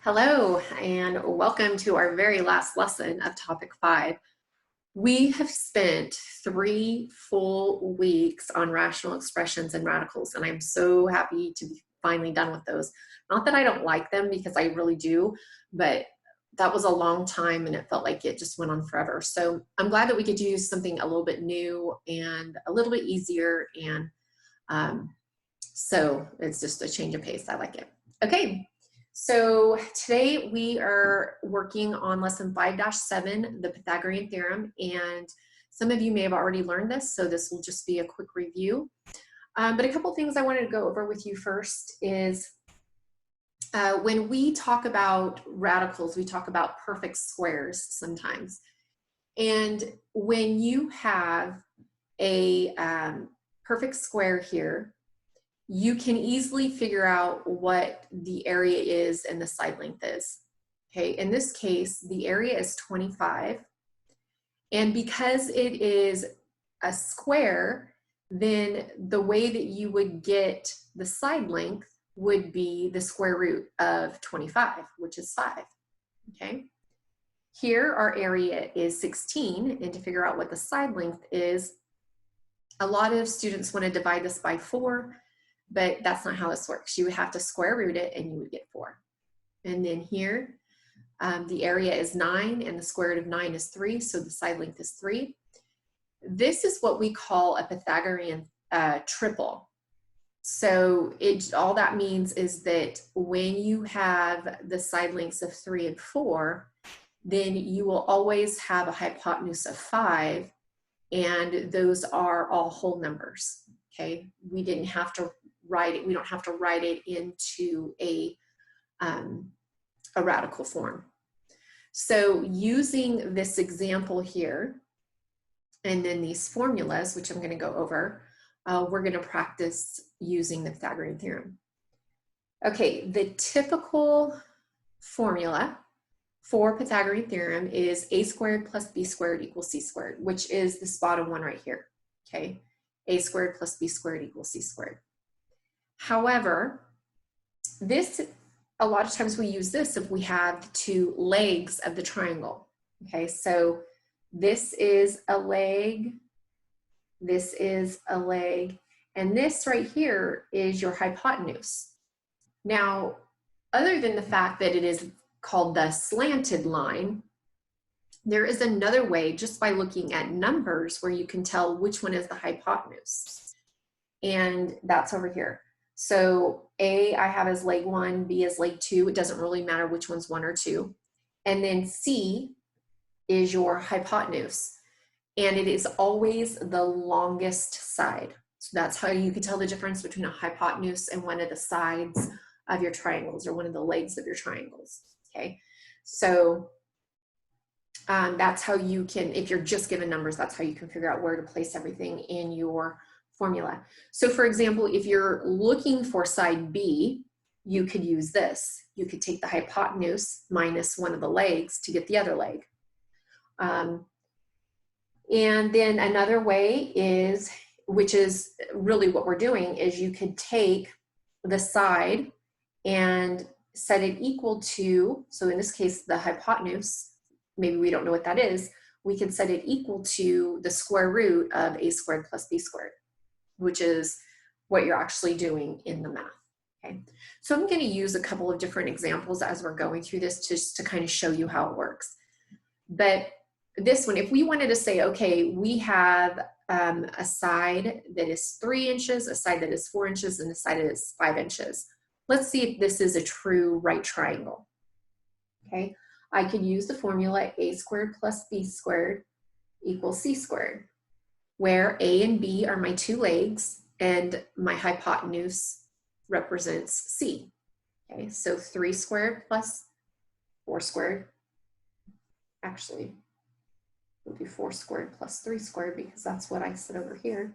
Hello, and welcome to our very last lesson of Topic 5. We have spent 3 full weeks on rational expressions and radicals, and I'm so happy to be finally done with those. Not that I don't like them, because I really do, but that was a long time and it felt like it just went on forever. So I'm glad that we could do something a little bit new and a little bit easier, and so it's just a change of pace. I like it. Okay. So today we are working on lesson 5-7, the Pythagorean theorem, and some of you may have already learned this, so this will just be a quick review. But a couple things I wanted to go over with you first is when we talk about radicals, we talk about perfect squares sometimes. And when you have a perfect square here, you can easily figure out what the area is and the side length is. Okay, in this case, the area is 25. And because it is a square, then the way that you would get the side length would be the square root of 25, which is 5. Okay, here our area is 16, and to figure out what the side length is, a lot of students want to divide this by 4. But that's not how this works. You would have to square root it and you would get 4. And then here, the area is 9 and the square root of 9 is 3, so the side length is 3. This is what we call a Pythagorean triple. So all that means is that when you have the side lengths of 3 and 4, then you will always have a hypotenuse of 5, and those are all whole numbers. Okay, we didn't have to write it. We don't have to write it into a radical form. So using this example here, and then these formulas, which I'm going to go over, we're going to practice using the Pythagorean theorem. Okay, the typical formula for Pythagorean theorem is a squared plus b squared equals c squared, which is this bottom one right here. Okay, a squared plus b squared equals c squared. However, a lot of times we use this if we have 2 legs of the triangle. Okay, so this is a leg, this is a leg, and this right here is your hypotenuse. Now, other than the fact that it is called the slanted line, there is another way, just by looking at numbers, where you can tell which one is the hypotenuse. And that's over here. So A I have as leg 1, B as leg 2. It doesn't really matter which one's 1 or 2. And then C is your hypotenuse. And it is always the longest side. So that's how you can tell the difference between a hypotenuse and one of the sides of your triangles, or one of the legs of your triangles. Okay, so that's how you can, if you're just given numbers, that's how you can figure out where to place everything in your formula. So for example, if you're looking for side B, you could use this. You could take the hypotenuse minus one of the legs to get the other leg. And then another way is, which is really what we're doing, is you could take the side and set it equal to, so in this case, the hypotenuse, maybe we don't know what that is, we can set it equal to the square root of a squared plus b squared, which is what you're actually doing in the math. Okay, so I'm going to use a couple of different examples as we're going through this, just to kind of show you how it works. But this one, if we wanted to say, okay, we have a side that is 3 inches, a side that is 4 inches, and a side that is 5 inches. Let's see if this is a true right triangle. Okay, I could use the formula a squared plus b squared equals c squared, where A and B are my 2 legs and my hypotenuse represents C. Okay, so 3 squared plus 4 squared, actually we'll do 4 squared plus 3 squared because that's what I said over here,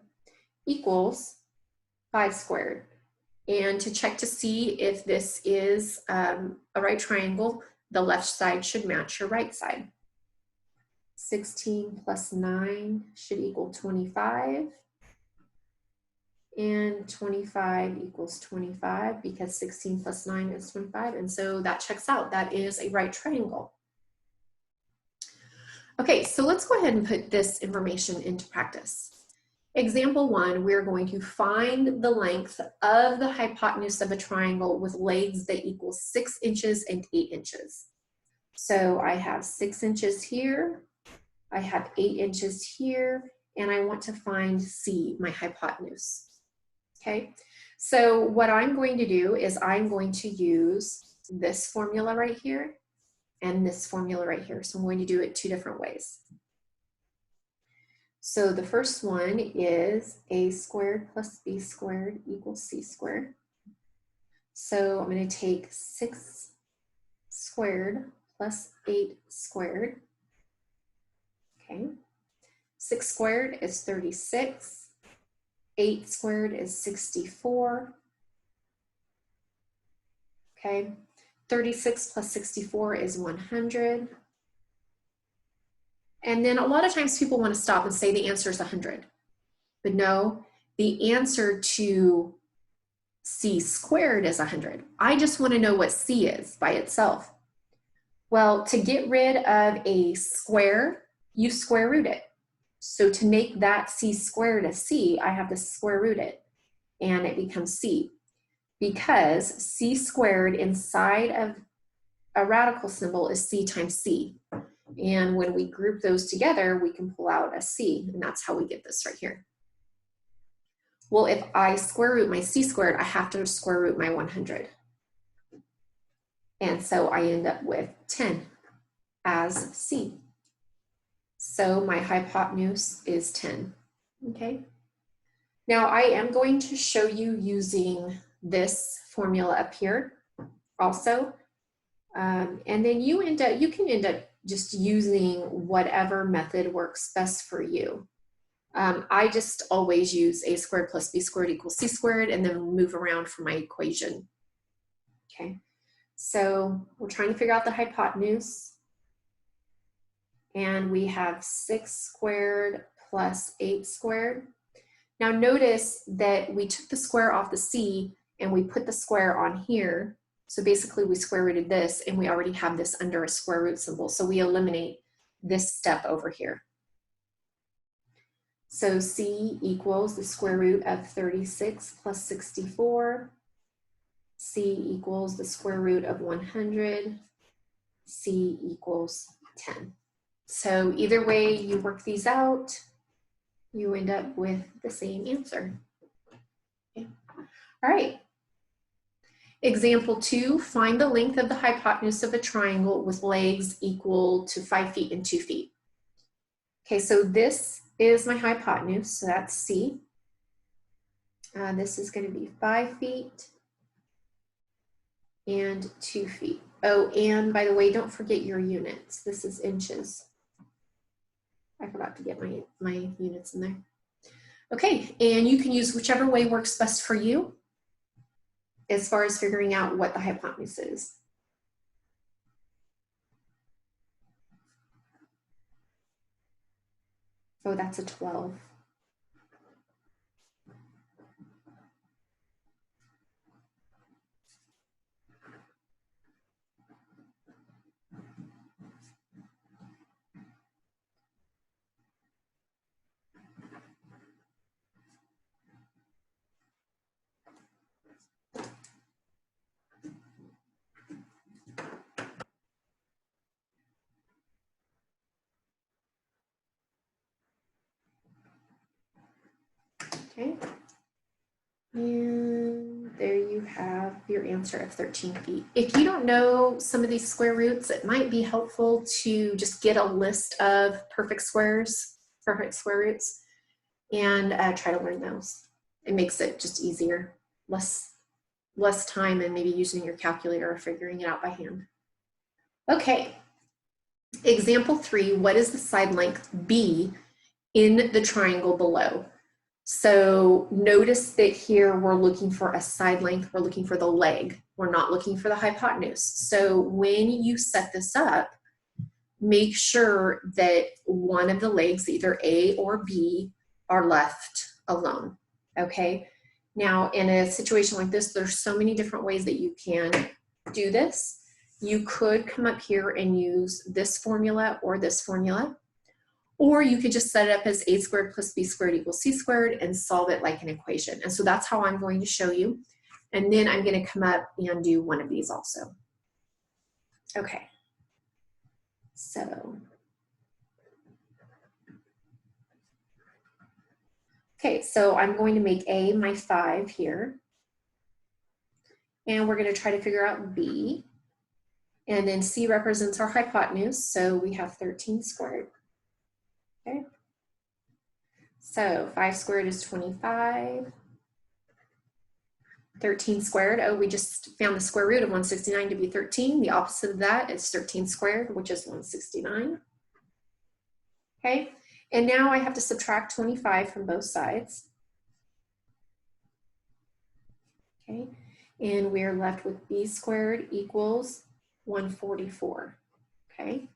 equals 5 squared. And to check to see if this is a right triangle, the left side should match your right side. 16 plus 9 should equal 25. And 25 equals 25 because 16 plus 9 is 25. And so that checks out. That is a right triangle. Okay, so let's go ahead and put this information into practice. Example 1, we're going to find the length of the hypotenuse of a triangle with legs that equal 6 inches and 8 inches. So I have 6 inches here, I have 8 inches here, and I want to find C, my hypotenuse. Okay, so what I'm going to do is I'm going to use this formula right here and this formula right here. So I'm going to do it 2 different ways. So the first one is a squared plus b squared equals c squared. So I'm going to take 6 squared plus 8 squared. Okay, 6 squared is 36. 8 squared is 64. Okay, 36 plus 64 is 100. And then a lot of times people want to stop and say the answer is 100. But no, the answer to c squared is 100. I just want to know what c is by itself. Well, to get rid of a square, you square root it. So to make that c squared a c, I have to square root it, and it becomes c. Because c squared inside of a radical symbol is c times c. And when we group those together, we can pull out a c, and that's how we get this right here. Well, if I square root my c squared, I have to square root my 100. And so I end up with 10 as c. So my hypotenuse is 10, okay? Now I am going to show you using this formula up here also. And then you can end up just using whatever method works best for you. I just always use a squared plus b squared equals c squared and then move around for my equation. Okay, so we're trying to figure out the hypotenuse. And we have 6 squared plus 8 squared. Now notice that we took the square off the c and we put the square on here. So basically we square rooted this and we already have this under a square root symbol. So we eliminate this step over here. So c equals the square root of 36 plus 64. C equals the square root of 100. C equals 10. So either way you work these out, you end up with the same answer. Okay. All right. Example 2, find the length of the hypotenuse of a triangle with legs equal to 5 feet and 2 feet. Okay, so this is my hypotenuse, so that's C. This is going to be 5 feet and 2 feet. Oh, and by the way, don't forget your units. This is inches. I forgot to get my units in there. Okay, and you can use whichever way works best for you as far as figuring out what the hypotenuse is. Oh, that's a 12. Okay, and there you have your answer of 13 feet. If you don't know some of these square roots, it might be helpful to just get a list of perfect square roots, and try to learn those. It makes it just easier, less time and maybe using your calculator or figuring it out by hand. Okay, example 3, what is the side length B in the triangle below? So notice that here we're looking for a side length, we're looking for the leg, we're not looking for the hypotenuse. So when you set this up, make sure that one of the legs, either A or B, are left alone, okay? Now, in a situation like this, there's so many different ways that you can do this. You could come up here and use this formula or this formula, or you could just set it up as a squared plus b squared equals c squared and solve it like an equation. And so that's how I'm going to show you. And then I'm going to come up and do one of these also. Okay. So, okay, so I'm going to make A my 5 here. And we're going to try to figure out B. And then C represents our hypotenuse, so we have 13 squared. Okay. So 5 squared is 25. 13 squared, oh, we just found the square root of 169 to be 13. The opposite of that is 13 squared, which is 169. Okay, and now I have to subtract 25 from both sides. Okay, and we're left with b squared equals 144. Okay,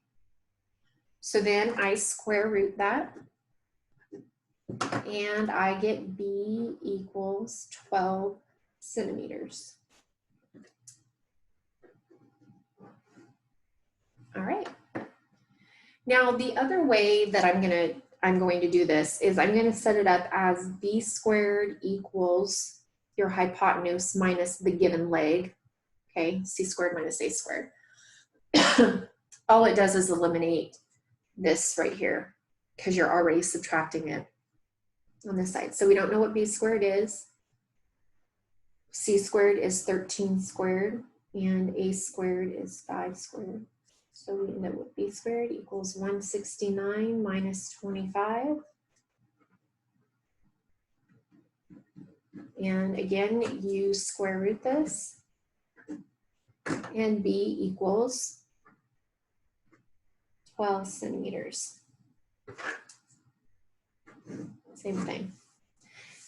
so then I square root that, and I get b equals 12 centimeters. All right. Now the other way that I'm going to do this is I'm going to set it up as b squared equals your hypotenuse minus the given leg. Okay, c squared minus a squared. All it does is eliminate this right here because you're already subtracting it on this side. So we don't know what b squared is. C squared is 13 squared and a squared is 5 squared. So we end up with b squared equals 169 minus 25. And again, you square root this, and b equals 12 centimeters. Same thing.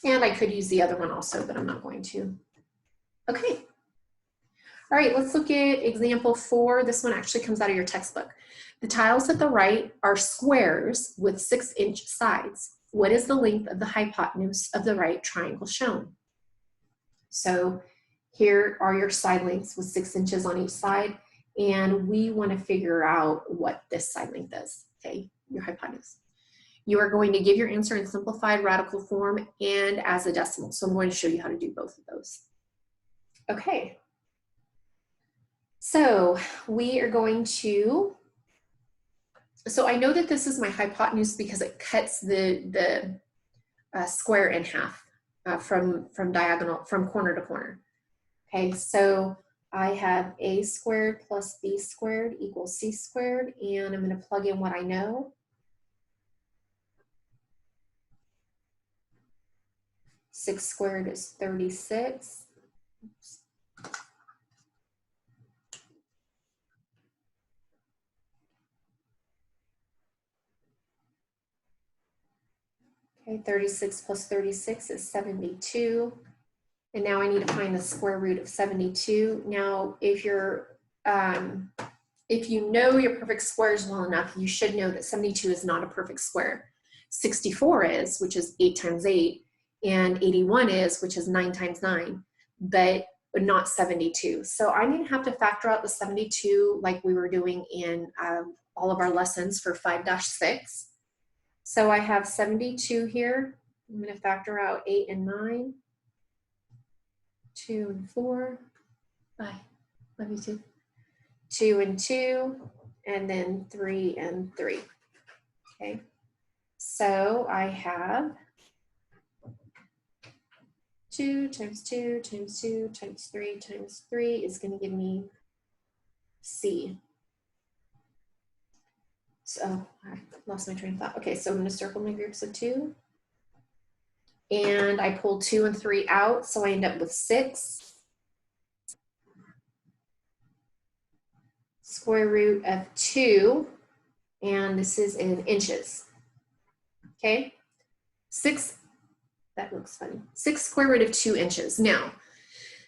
And I could use the other one also, but I'm not going to. Okay. All right, let's look at example 4. This one actually comes out of your textbook. The tiles at the right are squares with 6-inch sides. What is the length of the hypotenuse of the right triangle shown? So here are your side lengths with 6 inches on each side, and we want to figure out what this side length is, okay, your hypotenuse. You are going to give your answer in simplified radical form and as a decimal. So I'm going to show you how to do both of those. Okay. So we are going to, so I know that this is my hypotenuse because it cuts the square in half from corner to corner. Okay, so I have a squared plus b squared equals c squared, and I'm going to plug in what I know. Six squared is 36. Oops. Okay, 36 plus 36 is 72. And now I need to find the square root of 72. Now, if you know your perfect squares well enough, you should know that 72 is not a perfect square. 64 is, which is 8 times 8, and 81 is, which is 9 times 9, but not 72. So I'm going to have to factor out the 72 like we were doing in all of our lessons for 5-6. So I have 72 here. I'm going to factor out 8 and 9, 2 and 4. Bye. Love you too. 2 and 2, and then 3 and 3. Okay. So I have 2 times 2 times 2 times 3 times 3 is going to give me C. So I lost my train of thought. Okay, so I'm going to circle my groups of 2. And I pulled 2 and 3 out, so I end up with 6. Square root of 2, and this is in inches. Okay, 6, that looks funny. 6 square root of 2 inches. Now,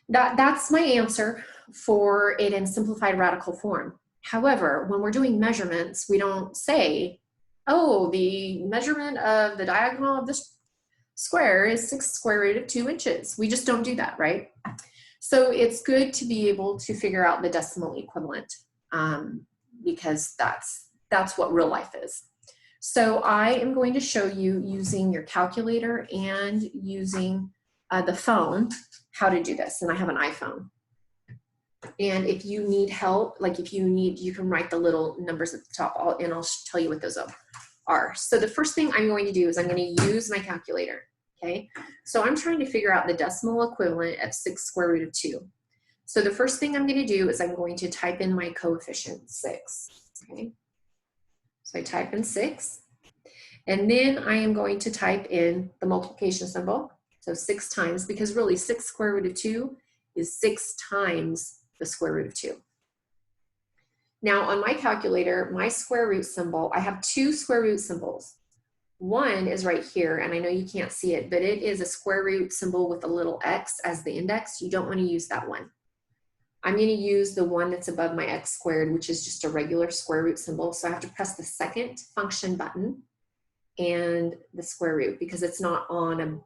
that's my answer for it in simplified radical form. However, when we're doing measurements, we don't say, oh, the measurement of the diagonal of this square is 6 square root of 2 inches. We just don't do that, right? So it's good to be able to figure out the decimal equivalent because that's what real life is. So I am going to show you using your calculator and using the phone how to do this. And I have an iPhone. And if you need help, like if you need, you can write the little numbers at the top and I'll tell you what those are. So the first thing I'm going to do is I'm going to use my calculator, okay? So I'm trying to figure out the decimal equivalent of 6 square root of 2. So the first thing I'm going to do is I'm going to type in my coefficient, 6, okay? So I type in 6, and then I am going to type in the multiplication symbol, so 6 times, because really 6 square root of 2 is 6 times the square root of 2. Now on my calculator, my square root symbol, I have 2 square root symbols. One is right here, and I know you can't see it, but it is a square root symbol with a little x as the index. You don't want to use that one. I'm going to use the one that's above my x squared, which is just a regular square root symbol. So I have to press the second function button and the square root because it's not on a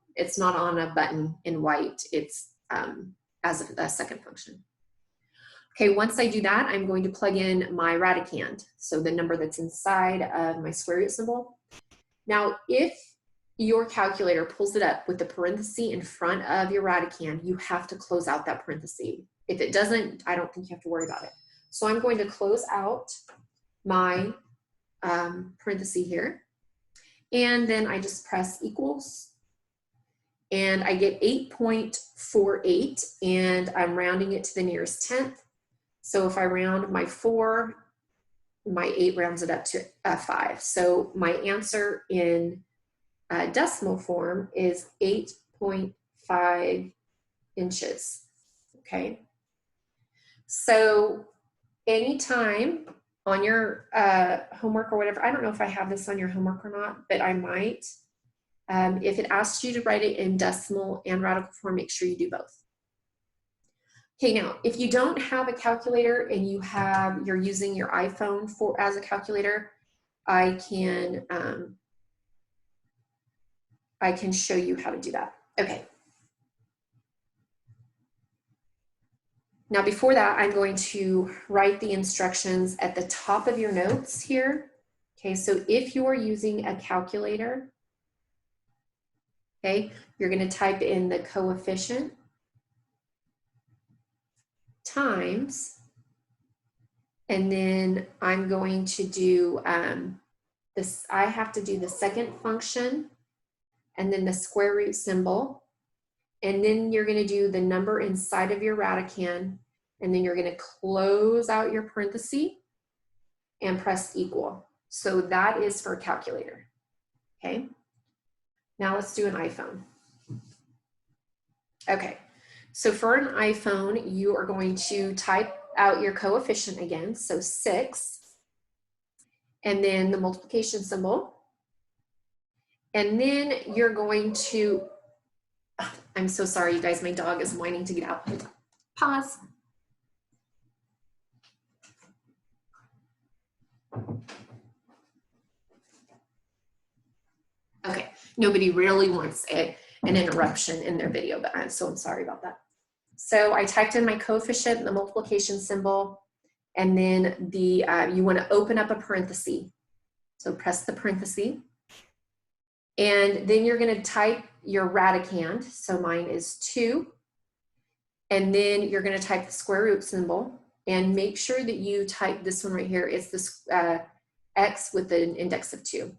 button in white. It's as a second function. Okay, once I do that, I'm going to plug in my radicand, so the number that's inside of my square root symbol. Now, if your calculator pulls it up with the parenthesis in front of your radicand, you have to close out that parenthesis. If it doesn't, I don't think you have to worry about it. So I'm going to close out my parenthesis here, and then I just press equals, and I get 8.48, and I'm rounding it to the nearest tenth. So if I round my 4, my 8 rounds it up to 5. So my answer in decimal form is 8.5 inches, okay? So anytime on your homework or whatever, I don't know if I have this on your homework or not, but I might. If it asks you to write it in decimal and radical form, make sure you do both. Okay, now, if you don't have a calculator and you're using your iPhone as a calculator, I can show you how to do that. Okay. Now, before that, I'm going to write the instructions at the top of your notes here. Okay, so if you're using a calculator, okay, you're going to type in the coefficient times, and then I'm going to do this. I have to do the second function and then the square root symbol, and then you're going to do the number inside of your radicand, and then you're going to close out your parenthesis and press equal. So that is for a calculator. Okay, now let's do an iPhone. Okay, so for an iPhone, you are going to type out your coefficient again, so 6, and then the multiplication symbol, and then you're going to, I'm so sorry, you guys, my dog is whining to get out. Pause. Okay, nobody really wants an interruption in their video, but I'm sorry about that. So I typed in my coefficient, the multiplication symbol, and then the you want to open up a parenthesis. So press the parenthesis, and then you're going to type your radicand. So mine is 2, and then you're going to type the square root symbol, and make sure that you type this one right here. It's this x with an index of 2.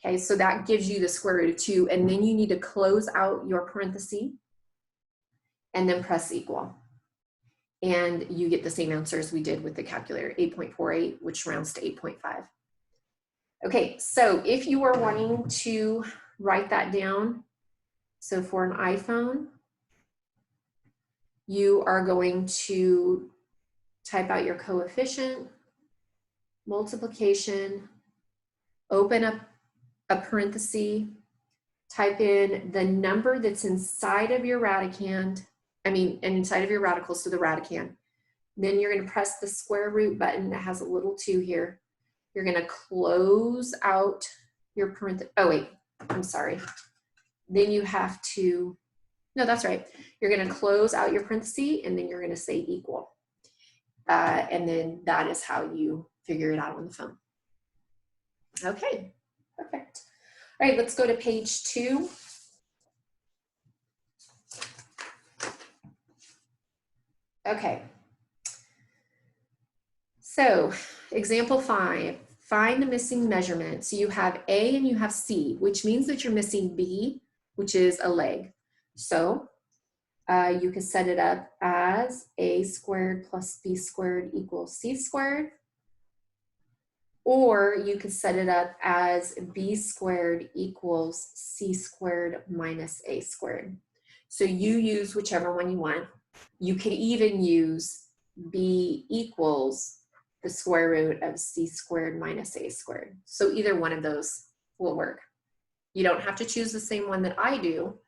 Okay, so that gives you the square root of 2, and then you need to close out your parenthesis and then press equal. And you get the same answer as we did with the calculator, 8.48, which rounds to 8.5. Okay, so if you are wanting to write that down, so for an iPhone, you are going to type out your coefficient, multiplication, open up a parenthesis, type in the number that's inside of your radicand, and inside of your radical, so the radicand. Then you're going to press the square root button that has a little 2 here. You're going to close out your parenthesis. Oh wait, I'm sorry. then you have to, no, that's right. You're going to close out your parenthesis and then you're going to say equal. And then that is how you figure it out on the phone. Okay, perfect. All right, let's go to page 2. Okay. So, example 5, find the missing measurement. So you have A and you have C, which means that you're missing B, which is a leg. So you can set it up as A squared plus B squared equals C squared. Or you could set it up as B squared equals C squared minus A squared. So you use whichever one you want. You could even use B equals the square root of C squared minus A squared. So either one of those will work. You don't have to choose the same one that I do.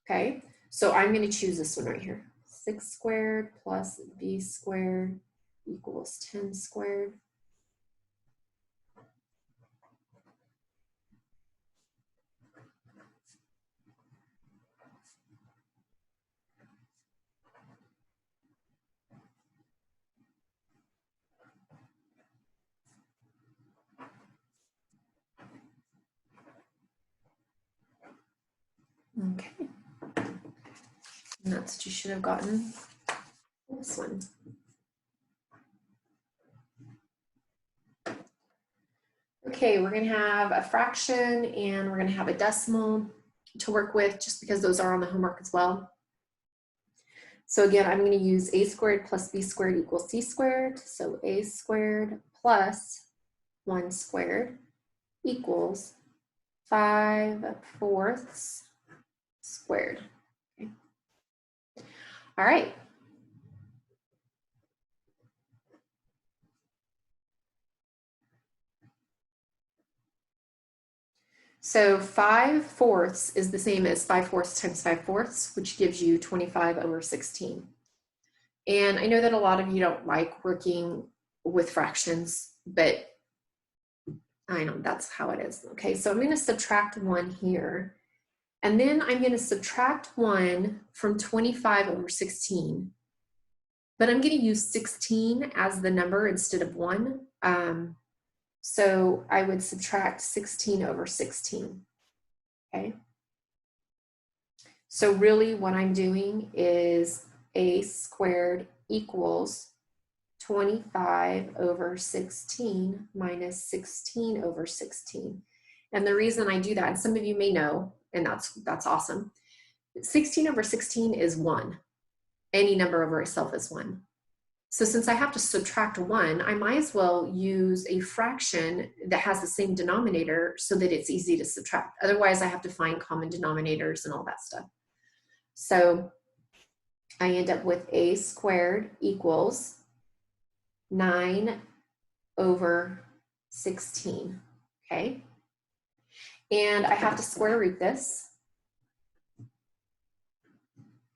Okay, so I'm going to choose this one right here. 6 squared plus B squared equals 10 squared. Okay, and that's what you should have gotten this one. Okay, we're going to have a fraction and we're going to have a decimal to work with just because those are on the homework as well. So again, I'm going to use A squared plus B squared equals C squared. So A squared plus 1 squared equals 5/4 squared. Okay. All right. So 5/4 is the same as 5/4 times 5/4, which gives you 25/16. And I know that a lot of you don't like working with fractions, but I know that's how it is. Okay, so I'm going to subtract 1 here. And then I'm going to subtract 1 from 25/16. But I'm going to use 16 as the number instead of 1. So I would subtract 16/16. Okay. So really what I'm doing is A squared equals 25/16 minus 16/16. And the reason I do that, and some of you may know, and that's awesome, 16/16 is 1. Any number over itself is 1. So since I have to subtract 1, I might as well use a fraction that has the same denominator so that it's easy to subtract. Otherwise, I have to find common denominators and all that stuff. So I end up with A squared equals 9/16, okay? And I have to square root this.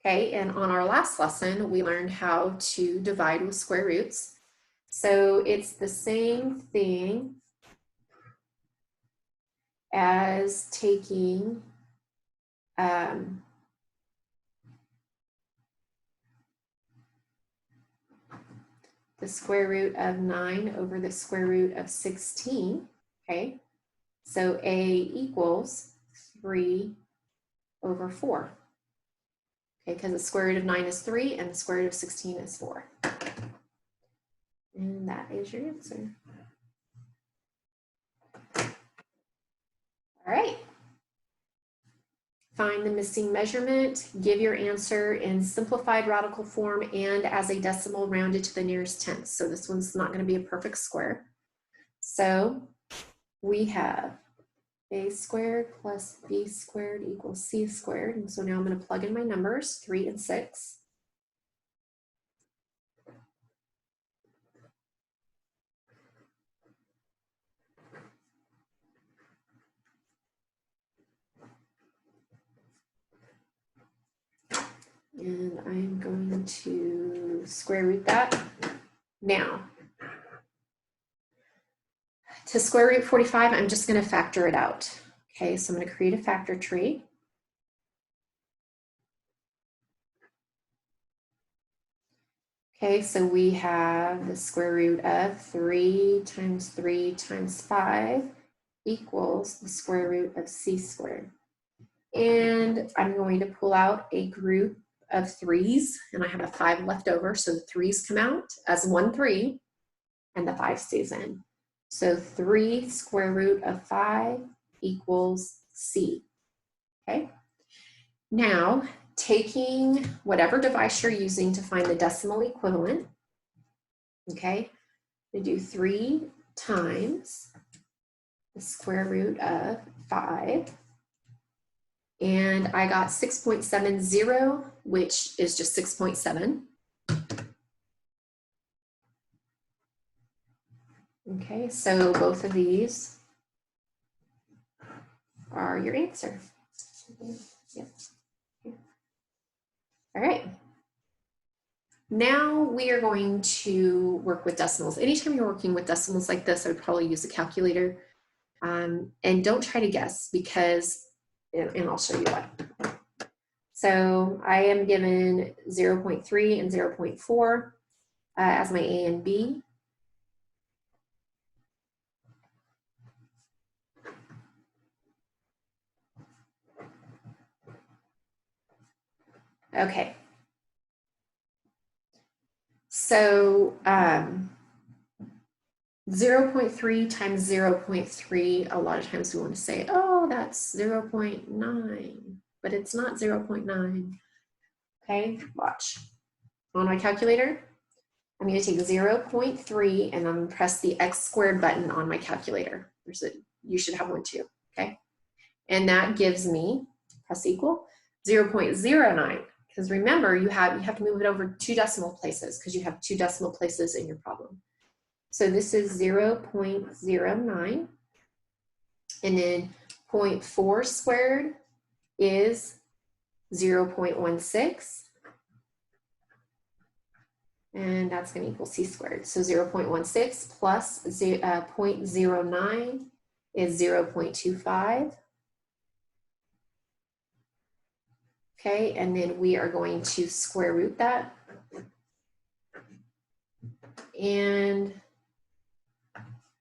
Okay, and on our last lesson, we learned how to divide with square roots. So it's the same thing as taking the square root of 9 over the square root of 16, okay? So A equals 3/4. Okay, because the square root of 9 is 3 and the square root of 16 is 4. And that is your answer. All right. Find the missing measurement, give your answer in simplified radical form and as a decimal rounded to the nearest tenth. So this one's not going to be a perfect square. So we have A squared plus B squared equals C squared. And so now I'm going to plug in my numbers, 3 and 6. And I'm going to square root that. Now, to square root 45, I'm just going to factor it out. Okay, so I'm going to create a factor tree. Okay, so we have the square root of 3 times 3 times 5 equals the square root of c squared. And I'm going to pull out a group of 3s, and I have a 5 left over, so the 3s come out as 1 3, and the 5 stays in. So 3 square root of 5 equals c. Okay. Now, taking whatever device you're using to find the decimal equivalent, okay, we do 3 times the square root of 5, and I got 6.70, which is just 6.7. Okay, so both of these are your answer. Yep. All right. Now we are going to work with decimals. Anytime you're working with decimals like this, I would probably use a calculator. And don't try to guess because, and I'll show you why. So I am given 0.3 and 0.4 as my A and B. Okay. So 0.3 times 0.3, a lot of times we want to say, oh, that's 0.9, but it's not 0.9. Okay, watch. On my calculator, I'm going to take 0.3 and I'm going to press the x squared button on my calculator. You should have one too, okay? And that gives me, press equal, 0.09. Because remember, you have to move it over 2 decimal places because you have 2 decimal places in your problem. So this is 0.09. And then 0.4 squared is 0.16. And that's going to equal c squared. So 0.16 plus 0.09 is 0.25. Okay, and then we are going to square root that. And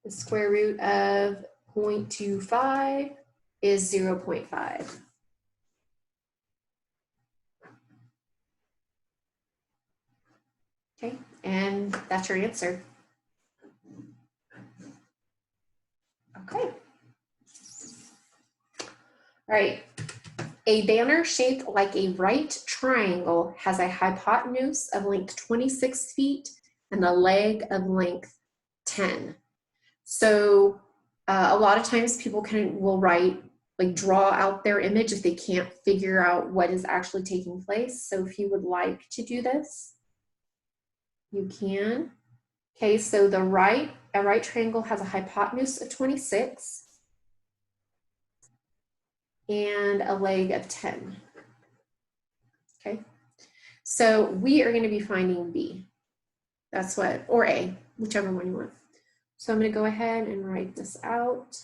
the square root of 0.25 is 0.5. Okay, and that's your answer. Okay. All right. A banner shaped like a right triangle has a hypotenuse of length 26 feet and a leg of length 10. So a lot of times people will write, like draw out their image if they can't figure out what is actually taking place. So if you would like to do this, you can. Okay, so a right triangle has a hypotenuse of 26 and a leg of 10. Okay, so we are going to be finding B. That's what, or A, whichever one you want. So I'm going to go ahead and write this out.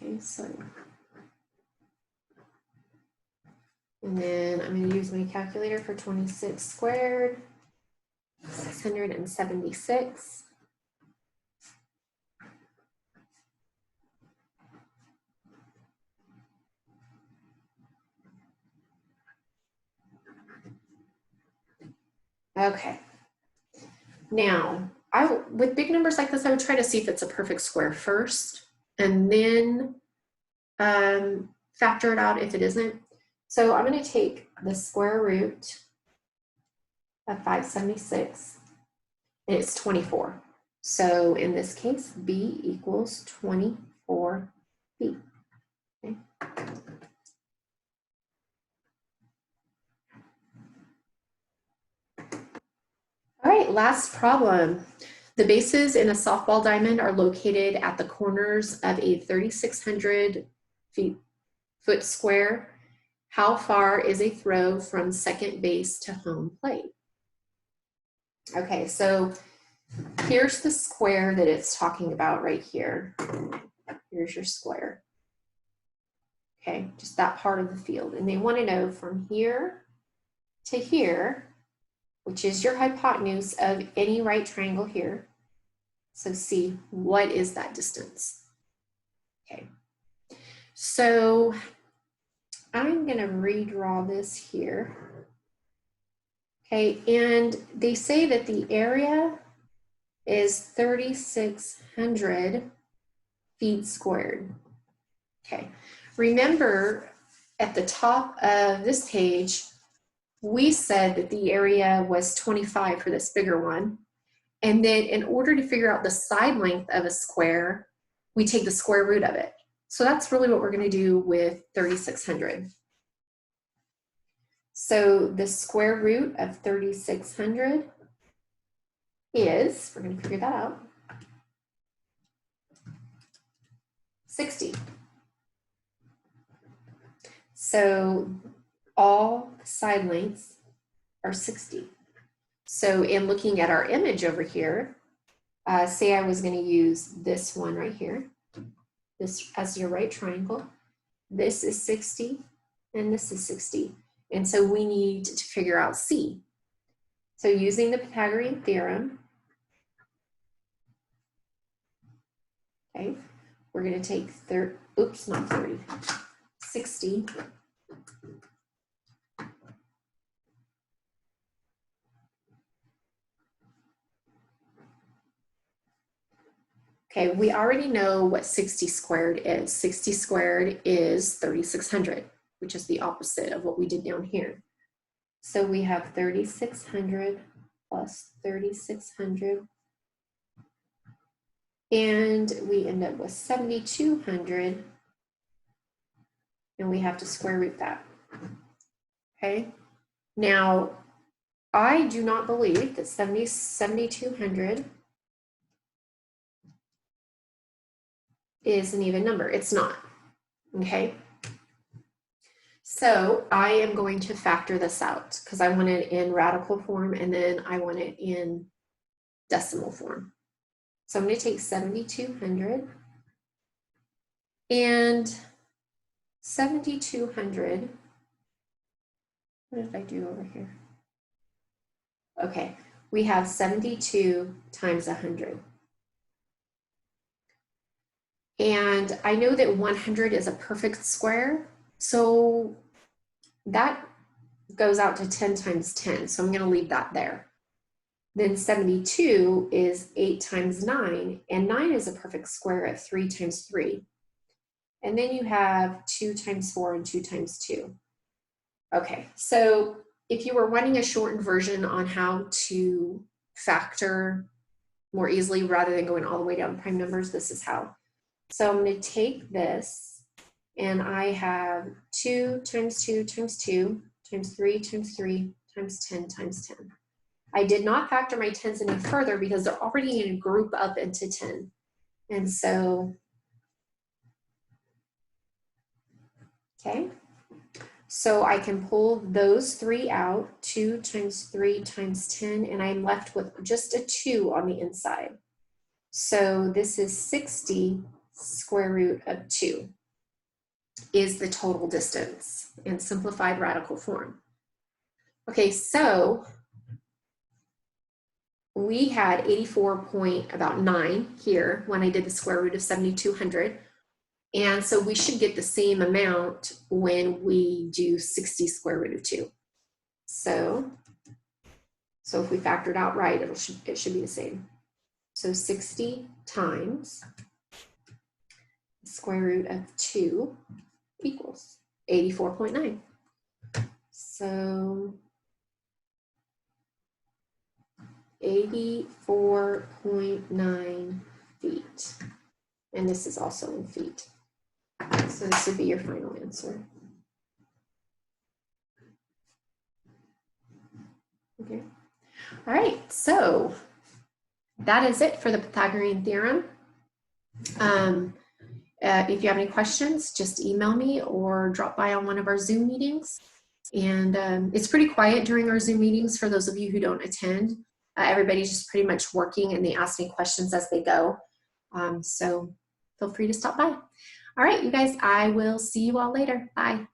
Okay, so, and then I'm going to use my calculator for 26 squared, 676. Okay. Now, with big numbers like this, I would try to see if it's a perfect square first, and then factor it out if it isn't. So I'm going to take the square root of 576, and it's 24. So in this case, B equals 24B. Okay. All right, last problem. The bases in a softball diamond are located at the corners of a 3,600 foot square. How far is a throw from second base to home plate? Okay, so here's the square that it's talking about right here. Here's your square. Okay, just that part of the field. And they want to know from here to here, which is your hypotenuse of any right triangle here. So see, what is that distance? Okay, so I'm going to redraw this here. Okay, and they say that the area is 3,600 feet squared. Okay, remember at the top of this page, we said that the area was 25 for this bigger one. And then in order to figure out the side length of a square, we take the square root of it. So that's really what we're going to do with 3,600. So the square root of 3,600 is, we're going to figure that out, 60. So all side lengths are 60. So in looking at our image over here, say I was going to use this one right here, this as your right triangle. This is 60 and this is 60. And so we need to figure out C. So using the Pythagorean theorem, okay, we're going to take 60. Okay, we already know what 60 squared is. 60 squared is 3,600, which is the opposite of what we did down here. So we have 3,600 plus 3,600. And we end up with 7,200. And we have to square root that. Okay, now I do not believe that 7,200 is an even number. It's not. Okay, so I am going to factor this out because I want it in radical form and then I want it in decimal form. So I'm going to take 7,200 and 7,200. What did I do over here? Okay, we have 72 times 100. And I know that 100 is a perfect square, so that goes out to 10 times 10, so I'm going to leave that there. Then 72 is 8 times 9, and 9 is a perfect square at 3 times 3. And then you have 2 times 4 and 2 times 2. Okay, so if you were wanting a shortened version on how to factor more easily rather than going all the way down to prime numbers, this is how. So I'm going to take this, and I have 2 times 2 times 2 times 3 times 3 times 10 times 10. I did not factor my 10s any further because they're already going to group up into 10. And so, okay, so I can pull those 3 out, 2 times 3 times 10, and I'm left with just a 2 on the inside. So this is 60 square root of 2 is the total distance in simplified radical form. Okay, so we had 84.9 here when I did the square root of 7,200. And so we should get the same amount when we do 60 square root of 2. So if we factor it out right, it should be the same. So 60 times the square root of 2 equals 84.9. So 84.9 feet. And this is also in feet. So this would be your final answer. Okay. All right, so that is it for the Pythagorean theorem. If you have any questions, just email me or drop by on one of our Zoom meetings. And it's pretty quiet during our Zoom meetings for those of you who don't attend. Everybody's just pretty much working and they ask me questions as they go. So feel free to stop by. All right, you guys, I will see you all later. Bye.